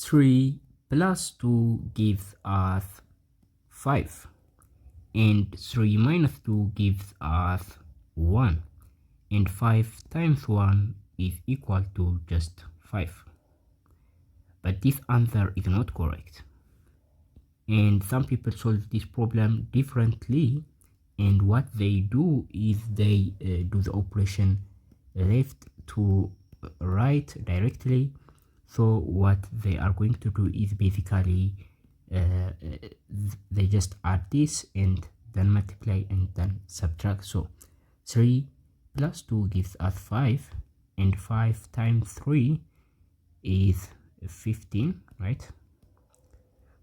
3 plus 2 gives us 5, and 3 minus 2 gives us 1, and 5 times 1 is equal to just 5. But this answer is not correct, and some people solve this problem differently, and what they do is they do the operation left to right directly. So what they are going to do is basically they just add this and then multiply and then subtract. So 3 plus 2 gives us 5, and 5 times 3 is 15, right?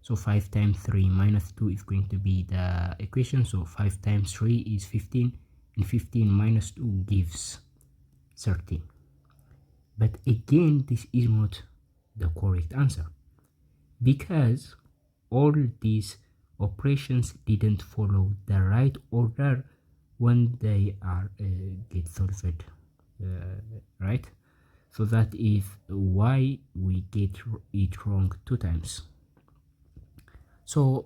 So 5 times 3 minus 2 is going to be the equation. So 5 times 3 is 15, and 15 minus 2 gives 13. But again, this is not the correct answer, because all these operations didn't follow the right order when they are get solved, right? So that is why we get it wrong 2 times. So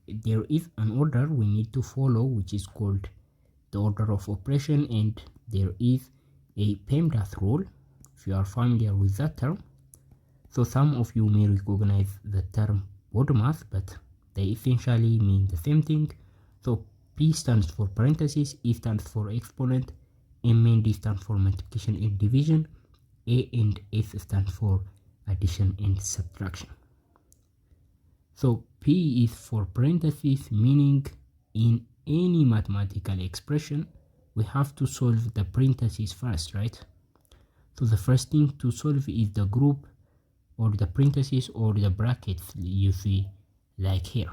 there is an order we need to follow, which is called the order of operation, and there is a PEMDAS rule, if you are familiar with that term. So some of you may recognize the term body mass, but they essentially mean the same thing. So P stands for parentheses, E stands for exponent, M and D stands for multiplication and division, A and S stands for addition and subtraction. So P is for parentheses, meaning in any mathematical expression, we have to solve the parentheses first, right? So the first thing to solve is the group or the parentheses or the brackets you see like here.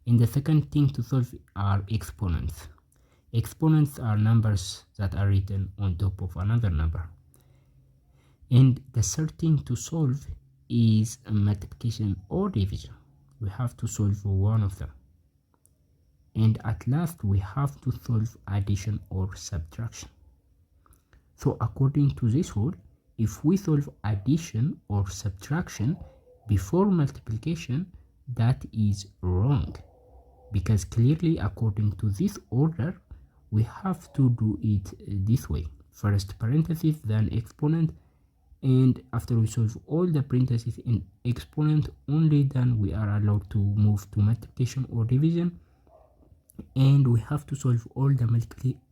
And the second thing to solve are exponents. Exponents are numbers that are written on top of another number. And the third thing to solve is multiplication or division. We have to solve one of them. And at last we have to solve addition or subtraction. So according to this rule, if we solve addition or subtraction before multiplication, that is wrong, because clearly according to this order we have to do it this way: first parenthesis, then exponent, and after we solve all the parentheses in exponent, only then we are allowed to move to multiplication or division, and we have to solve all the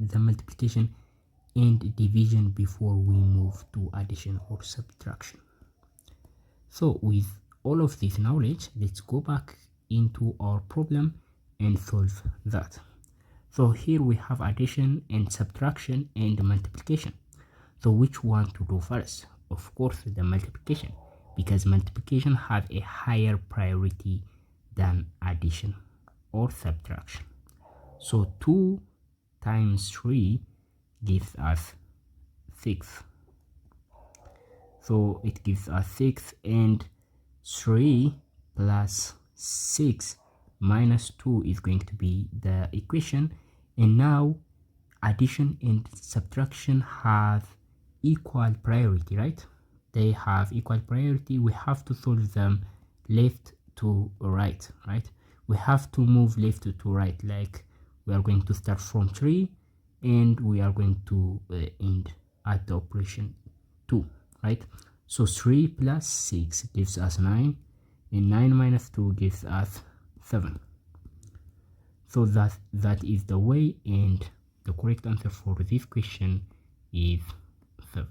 multiplication and division before we move to addition or subtraction. So with all of this knowledge, let's go back into our problem and solve that. So here we have addition and subtraction and multiplication. So which one to do first? Of course the multiplication, because multiplication has a higher priority than addition or subtraction. So 2 times 3 gives us 6. So it gives us 6, and 3 plus 6 minus 2 is going to be the equation. And now addition and subtraction have equal priority, right? They have equal priority. We have to solve them left to right, right? We have to move left to right, like we are going to start from 3 and we are going to end at the operation 2, right? So 3 plus 6 gives us 9, and 9 minus 2 gives us 7. So that is the way, and the correct answer for this question is 7.